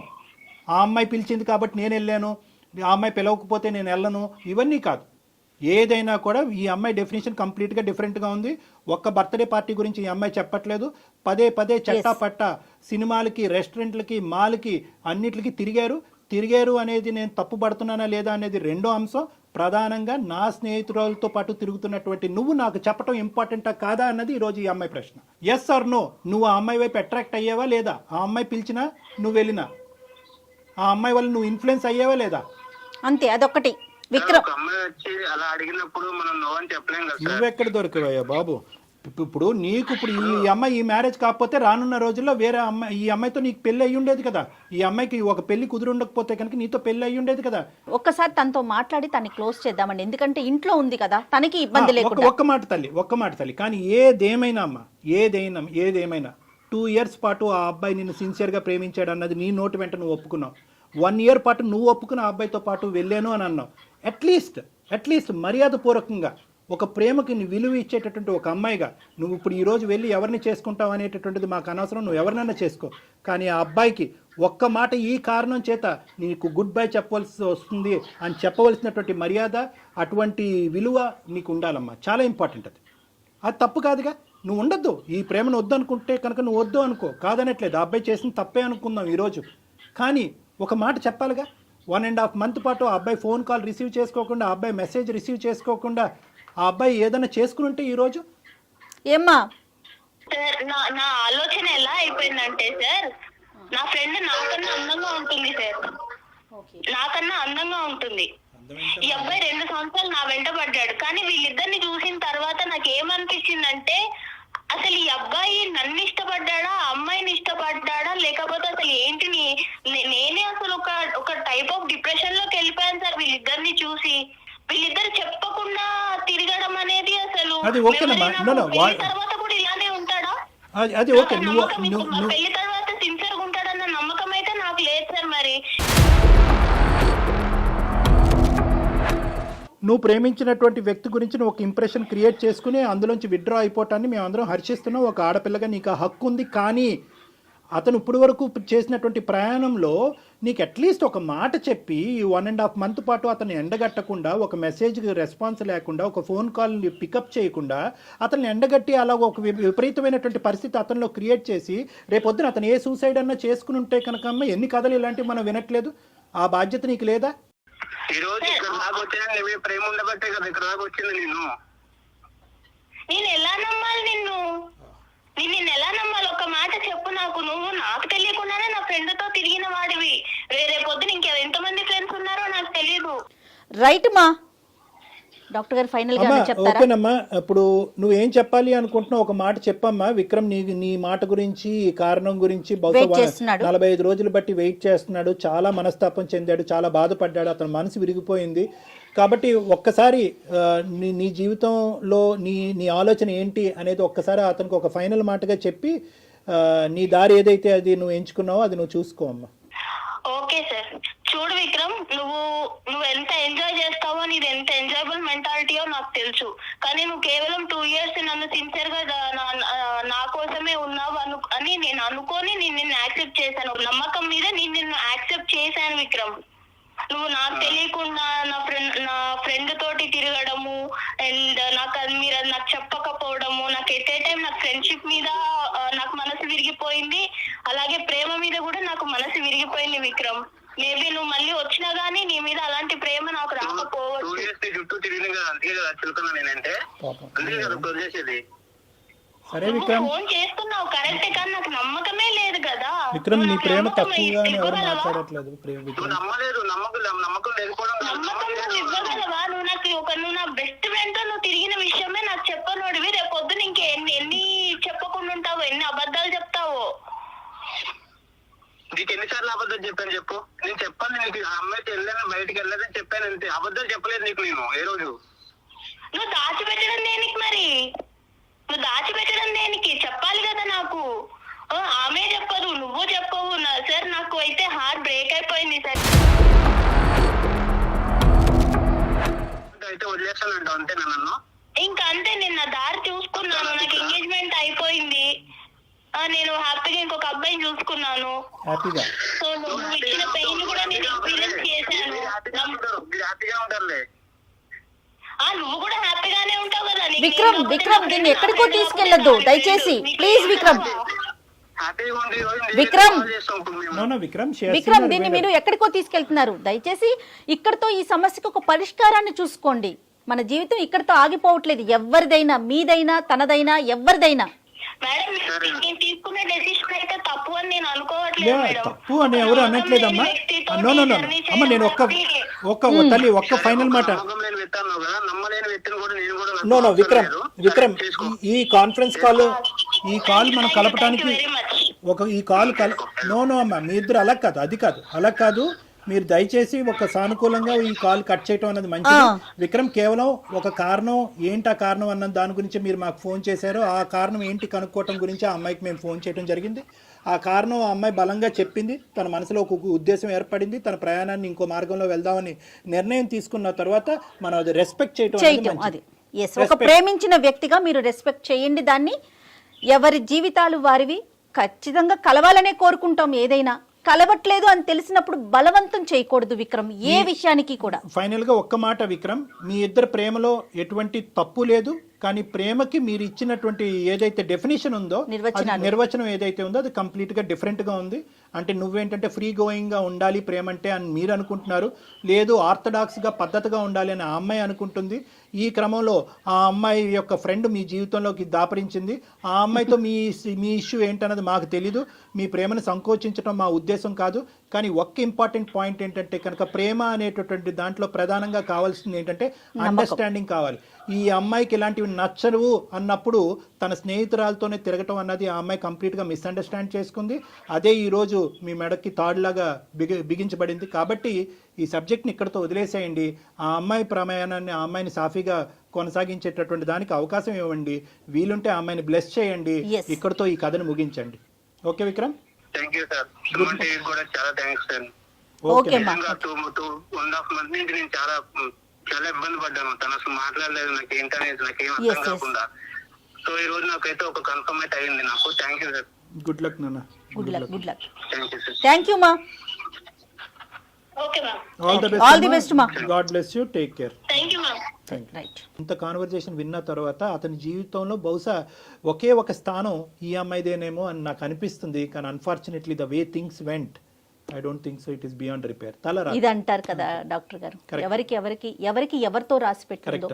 Speaker 2: ఆ అమ్మాయి పిలిచింది కాబట్టి నేను వెళ్ళాను, ఆ అమ్మాయి పిలవకపోతే నేను వెళ్ళను, ఇవన్నీ కాదు. ఏదైనా కూడా ఈ అమ్మాయి డెఫినేషన్ కంప్లీట్గా డిఫరెంట్గా ఉంది. ఒక్క బర్త్డే పార్టీ గురించి ఈ అమ్మాయి చెప్పట్లేదు. పదే పదే చట్టాపట్ట సినిమాలకి, రెస్టారెంట్లకి, మాల్కి, అన్నిటికి తిరిగారు అనేది నేను తప్పు పడుతున్నానా లేదా అనేది రెండో అంశం. ప్రధానంగా నా స్నేహితురాలతో పాటు తిరుగుతున్నటువంటి నువ్వు నాకు చెప్పడం ఇంపార్టెంటా కాదా అన్నది ఈరోజు ఈ అమ్మాయి ప్రశ్న. ఎస్ ఆర్ నో, నువ్వు ఆ అమ్మాయి వైపు అట్రాక్ట్ అయ్యావా లేదా? ఆ అమ్మాయి పిలిచినా నువ్వు వెళ్ళినా ఆ అమ్మాయి వల్ల నువ్వు ఇన్ఫ్లుయెన్స్ అయ్యావా లేదా?
Speaker 4: అంతే, అదొక్కటి. విక్రమ్,
Speaker 1: ఒక అమ్మాయి వచ్చి అలా అడిగినప్పుడు మనం నో అని చెప్పలేం కదా సార్.
Speaker 2: నువ్వెక్కడ దొరికావయ్యా బాబు? ఇప్పుడు నీకు ఇప్పుడు ఈ అమ్మాయి ఈ మ్యారేజ్ కాకపోతే రానున్న రోజుల్లో వేరే అమ్మాయి, ఈ అమ్మాయితో నీకు పెళ్లి అయ్యి ఉండేది కదా. ఈ అమ్మాయికి ఒక పెళ్లి కుదురుండకపోతే కనుక నీతో పెళ్లి అయ్యి ఉండేది కదా.
Speaker 4: ఒక్కసారి తనతో మాట్లాడి తన్ని క్లోజ్ చేద్దామండి, ఎందుకంటే ఇంట్లో ఉంది కదా, తనకి ఇబ్బంది లేకుండా.
Speaker 2: ఒక్క మాట తల్లి, కానీ ఏదేమైనా అమ్మా, ఏదేమైనా 2 years పాటు ఆ అబ్బాయి నిన్ను సిన్సియర్గా ప్రేమించాడు అన్నది నీ నోటి వెంట నువ్వు ఒప్పుకున్నావు. 1 year పాటు నువ్వు ఒప్పుకున్న ఆ అబ్బాయితో పాటు వెళ్ళాను అని అన్నావు. అట్లీస్ట్ మర్యాదపూర్వకంగా ఒక ప్రేమకి నీ విలువ ఇచ్చేటటువంటి ఒక అమ్మాయిగా నువ్వు ఇప్పుడు ఈరోజు వెళ్ళి ఎవరిని చేసుకుంటావు అనేటటువంటిది మాకు అనవసరం, నువ్వు ఎవరినైనా చేసుకో. కానీ ఆ అబ్బాయికి ఒక్క మాట ఈ కారణం చేత నీకు గుడ్ బై చెప్పవలసి వస్తుంది అని చెప్పవలసినటువంటి మర్యాద, అటువంటి విలువ నీకు ఉండాలమ్మా. చాలా ఇంపార్టెంట్ అది తప్పు కాదుగా. నువ్వు ఉండొద్దు, ఈ ప్రేమను వద్దు అనుకుంటే కనుక నువ్వు వద్దు అనుకో, కాదనట్లేదు. ఆ అబ్బాయి చేసిన తప్పే అనుకుందాం ఈరోజు, కానీ ఒక మాట చెప్పాలిగా. 1.5 month పాటు ఆ అబ్బాయి ఫోన్ కాల్ రిసీవ్ చేసుకోకుండా, ఆ అబ్బాయి మెసేజ్ రిసీవ్ చేసుకోకుండా ఆ అబ్బాయి ఏదైనా చేసుకుని ఉంటే ఈరోజు
Speaker 4: ఏమ్మా?
Speaker 3: సార్ నా ఆలోచన ఎలా అయిపోయిందంటే సార్, నా ఫ్రెండ్ నాకన్నా అందంగా ఉంటుంది సార్, నాకన్నా అందంగా ఉంటుంది. ఈ అబ్బాయి 2 సంవత్సరాలు నా వెంట పడ్డాడు. కానీ వీళ్ళిద్దరిని చూసిన తర్వాత నాకు ఏమనిపించిందంటే, అసలు ఈ అబ్బాయి నన్ను ఇష్టపడ్డాడా, అమ్మాయిని ఇష్టపడ్డాడా, లేకపోతే అసలు ఏంటి నేనే అసలు ఒక టైప్ ఆఫ్ డిప్రెషన్ లోకి వెళ్ళిపోయాను సార్ వీళ్ళిద్దరిని చూసి. వీళ్ళిద్దరు చెప్పకుండా తిరగడం అనేది అసలు
Speaker 2: అది ఓకేనమ్మా.
Speaker 3: తర్వాత కూడా ఇలానే ఉంటాడా?
Speaker 2: అది ఓకే.
Speaker 3: పెళ్లి తర్వాత సిన్సియర్ గా ఉంటాడన్న నమ్మకం అయితే నాకు లేదు సార్. మరి
Speaker 2: నువ్వు ప్రేమించినటువంటి వ్యక్తి గురించి నువ్వు ఒక ఇంప్రెషన్ క్రియేట్ చేసుకుని అందులోంచి విత్డ్రా అయిపోవటాన్ని మేము అందరం హర్షిస్తున్నాం. ఒక ఆడపిల్లగా నీకు ఆ హక్కు ఉంది. కానీ అతను ఇప్పటి వరకు చేసినటువంటి ప్రయాణంలో నీకు అట్లీస్ట్ ఒక మాట చెప్పి 1.5 month పాటు అతను ఎండగట్టకుండా, ఒక మెసేజ్కి రెస్పాన్స్ లేకుండా, ఒక ఫోన్ కాల్ని పికప్ చేయకుండా అతన్ని ఎండగట్టి అలా ఒక విపరీతమైనటువంటి పరిస్థితి అతనిలో క్రియేట్ చేసి రేపొద్దున అతను ఏ సూసైడ్ అన్నా చేసుకుని ఉంటే కనుక అమ్మ ఎన్ని కథలు ఇలాంటివి మనం వినట్లేదు. ఆ బాధ్యత నీకు లేదా?
Speaker 1: ఈ రోజు ఇక్కడ దాకా వచ్చాను, నీ ప్రేమ ఉండబట్టే కదా ఇక్కడ దాకా వచ్చింది.
Speaker 3: నేను ఎలా నమ్మాలి నిన్ను ఎలా నమ్మాలి? ఒక మాట చెప్పు నాకు. నువ్వు నాకు తెలియకుండానే నా ఫ్రెండ్ తో తిరిగిన వాడివి. రేపొద్దున ఎంతమంది ఫ్రెండ్స్ ఉన్నారో నాకు తెలియదు.
Speaker 4: రైట్ మా డాక్టర్ గారు ఫైనల్ గా చెప్తారా?
Speaker 2: ఓకేనమ్మా. ఇప్పుడు నువ్వేం చెప్పాలి అనుకుంటున్నావు ఒక మాట చెప్పమ్మా. విక్రమ్ నీ మాట గురించి, ఈ కారణం గురించి బహుశా 45 రోజులు బట్టి వెయిట్ చేస్తున్నాడు. చాలా మనస్తాపం చెందాడు, చాలా బాధపడ్డాడు, అతని మనసు విరిగిపోయింది. కాబట్టి ఒక్కసారి నీ జీవితంలో నీ ఆలోచన ఏంటి అనేది ఒక్కసారి అతనికి ఒక ఫైనల్ మాటగా చెప్పి నీ దారి ఏదైతే అది నువ్వు ఎంచుకున్నావో అది నువ్వు చూసుకో అమ్మా.
Speaker 3: Okay sir. చూడు విక్రమ్, నువ్వు ఎంత ఎంజాయ్ చేస్తావో, నీది ఎంత ఎంజాయబుల్ మెంటాలిటీయో నాకు తెలుసు. కానీ నువ్వు కేవలం 2 years నన్ను సిన్సియర్ గా నా కోసమే ఉన్నావు అని నేను అనుకొని నిన్ను యాక్సెప్ట్ చేశాను. నమ్మకం మీద నిన్ను యాక్సెప్ట్ చేశాను విక్రమ్. నువ్వు నాకు తెలియకుండా నా ఫ్రెండ్ తోటి తిరగడము అండ్ మీరు నాకు చెప్పకపోవడము, నాకు ఎట్ ఏ టైం నాకు ఫ్రెండ్షిప్ మీద నాకు మనసు విరిగిపోయింది, అలాగే ప్రేమ మీద కూడా నాకు మనసు విరిగిపోయింది విక్రమ్. మేబీ నువ్వు మళ్ళీ వచ్చినా గానీ నీ మీద అలాంటి ప్రేమ నాకు రాకపోవచ్చు.
Speaker 1: చుట్టూ తిరిగిన కదా, అందుకే కదా చులుకున్నా నేనంటే, అందుకే కదా వదిలేసేది.
Speaker 2: సరే విక్రమ్,
Speaker 3: ఫోన్ చేస్తున్నావు కరెక్టే, కానీ నాకు నమ్మకమే లేదు కదా.
Speaker 2: విక్రమ్ నీ ప్రేమ తక్కువగా ఎవరు మాట్లాడట్లేదు.
Speaker 1: నమ్మలేదు, నమ్మకం లేకపోవడం.
Speaker 3: నమ్మకం నువ్వు ఇవ్వగలవా? నువ్వు నా బెస్ట్ ఫ్రెండ్ తో నువ్వు తిరిగిన విషయమే నాకు చెప్పనోడివి. రేపొద్దు ఎన్ని చెప్పకుండా ఉంటావో, ఎన్ని అబద్ధాలు చెప్తావో.
Speaker 1: నీకు ఎన్నిసార్లు అబద్ధాలు చెప్పాను చెప్పు. నేను చెప్పాను నీకు, అమ్మాయికి వెళ్ళాను, బయటికి వెళ్ళాలని చెప్పాను అంతే. అబద్ధాలు చెప్పలేదు నీకు నేను ఏ రోజు.
Speaker 3: నువ్వు దాచిపెట్టడం దేనికి మరి? నువ్వు దాచిపెట్టడం దేనికి? చెప్పాలి కదా నాకు. ఆమె చెప్పదు, నువ్వు చెప్పవు సార్. నాకు అయితే హార్ట్ బ్రేక్ అయిపోయింది సార్.
Speaker 1: అయితే వదిలేస్తానంట అంతే నన్ను.
Speaker 3: ఇంకా అంతే, నేను నా దారి చూసుకున్నాను. నాకు ఎంగేజ్మెంట్ అయిపోయింది. నేను హ్యాపీగా ఇంకొక అబ్బాయిని చూసుకున్నాను.
Speaker 2: హ్యాపీగా
Speaker 3: సో నువ్వు ఇచ్చిన పెయిన్ కూడా నేను ఎక్స్పీరియన్స్ చేశాను.
Speaker 1: హ్యాపీగా ఉంటారులే.
Speaker 3: నువ్వు కూడా హ్యాపీగానే ఉంటావు కదా.
Speaker 4: విక్రమ్ విక్రమ్ దీన్ని ఎక్కడికో తీసుకెళ్లొద్దు దయచేసి, ప్లీజ్ విక్రమ్.
Speaker 1: హ్యాపీగా ఉండి
Speaker 4: విక్రమ్.
Speaker 2: విక్రమ్
Speaker 4: విక్రమ్ దీన్ని మీరు ఎక్కడికో తీసుకెళ్తున్నారు. దయచేసి ఇక్కడతో ఈ సమస్యకు ఒక పరిష్కారాన్ని చూసుకోండి. మన జీవితం ఇక్కడతో ఆగిపోవట్లేదు. ఎవరిదైనా, మీదైనా, తనదైనా, ఎవరిదైనా.
Speaker 3: మేడం నేను తీసుకున్న డెసిషన్ అయితే తప్పు అని నేను అనుకోవట్లేదు మేడం.
Speaker 2: తప్పు అని ఎవరు అనట్లేదమ్మా. నో అమ్మ, నేను ఒక్క తల్లి ఒక్క ఫైనల్ మాట. నో విక్రమ్ ఈ కాన్ఫరెన్స్ కాల్ మనం కలపటానికి ఈ కాల్ నో అమ్మా, మీ ఇద్దరు అలా కాదు. మీరు దయచేసి ఒక సానుకూలంగా ఈ కాల్ కట్ చేయటం అన్నది మంచిది. విక్రమ్ కేవలం ఒక కారణం ఏంటి, ఆ కారణం అన్న దాని గురించి మీరు మాకు ఫోన్ చేశారు. ఆ కారణం ఏంటి కనుక్కోవటం గురించి ఆ అమ్మాయికి మేము ఫోన్ చేయడం జరిగింది. ఆ కారణం ఆ అమ్మాయి బలంగా చెప్పింది. తన మనసులో ఒక ఉద్దేశం ఏర్పడింది. తన ప్రయాణాన్ని ఇంకో మార్గంలో వెళ్దామని నిర్ణయం తీసుకున్న తర్వాత మనం అది రెస్పెక్ట్ చేయటం
Speaker 4: అది ఒక ప్రేమించిన వ్యక్తిగా మీరు రెస్పెక్ట్ చేయండి దాన్ని. ఎవరి జీవితాలు వారివి. ఖచ్చితంగా కలవాలనే కోరుకుంటాం. ఏదైనా కలవట్లేదు అని తెలిసినప్పుడు బలవంతం చేయకూడదు విక్రమ్, ఏ విషయానికి కూడా.
Speaker 2: ఫైనల్ గా ఒక్క మాట విక్రమ్, మీ ఇద్దరు ప్రేమలో ఎటువంటి తప్పు లేదు. కానీ ప్రేమకి మీరు ఇచ్చినటువంటి ఏదైతే డెఫినేషన్ ఉందో, నిర్వచనం ఏదైతే ఉందో అది కంప్లీట్ గా డిఫరెంట్ గా ఉంది. అంటే నువ్వేంటంటే ఫ్రీ గోయింగ్ గా ఉండాలి ప్రేమ అంటే అని మీరు అనుకుంటున్నారు. లేదు ఆర్థడాక్స్ గా పద్ధతిగా ఉండాలి అని ఆ అమ్మాయి అనుకుంటుంది. ఈ క్రమంలో ఆ అమ్మాయి యొక్క ఫ్రెండ్ మీ జీవితంలోకి దాపరించింది. ఆ అమ్మాయితో మీ ఇష్యూ ఏంటన్నది మాకు తెలీదు. మీ ప్రేమను సంకోచించడం మా ఉద్దేశం కాదు. కానీ ఒక్క ఇంపార్టెంట్ పాయింట్ ఏంటంటే కనుక ప్రేమ అనేటటువంటి దాంట్లో ప్రధానంగా కావాల్సింది ఏంటంటే అండర్స్టాండింగ్ కావాలి. ఈ అమ్మాయికి ఇలాంటివి నచ్చవు అన్నప్పుడు తన స్నేహితురాలతోనే తిరగటం అన్నది ఆ అమ్మాయి కంప్లీట్గా మిస్అండర్స్టాండ్ చేసుకుంది. అదే ఈరోజు మీ మెడకి తాడులాగా బిగించబడింది. కాబట్టి ఈ సబ్జెక్ట్ని ఇక్కడతో వదిలేసేయండి. ఆ అమ్మాయి ప్రయాణాన్ని, ఆ అమ్మాయిని సాఫీగా కొనసాగించేటటువంటి దానికి అవకాశం ఇవ్వండి. వీలుంటే ఆ అమ్మాయిని బ్లెస్ చేయండి. ఇక్కడతో ఈ కథను ముగించండి. Okay Vikram?
Speaker 1: Thank you sir. కూడా చాలా థ్యాంక్స్ సార్.
Speaker 4: ఓకే
Speaker 1: 2.5 months నుంచి నేను చాలా ఇబ్బంది పడ్డాను. తను అసలు మాట్లాడలేదు, నాకేం అర్థం కాకుండా. సో ఈ రోజు నాకైతే ఒక కన్ఫర్మ్ అయితే అయింది నాకు. Thank you sir.
Speaker 2: Good luck నాన్న.
Speaker 4: Good luck.
Speaker 1: Thank you sir.
Speaker 4: Thank you మా.
Speaker 3: Okay ma'am.
Speaker 4: All the best మా.
Speaker 2: God bless you. Take care.
Speaker 3: Thank you ma'am.
Speaker 4: Right.
Speaker 2: ఇంత కాన్వర్జేషన్ విన్న తర్వాత అతని జీవితంలో బహుశా ఒకే ఒక స్థానం ఈ అమ్మాయిదేనేమో అని నాకు అనిపిస్తుంది. కానీ unfortunately the way things vent, I don't think so it is beyond repair.
Speaker 4: ఇది అంటారు కదా డాక్టర్ గారు, ఎవరికి ఎవరితో రాసి పెట్టారో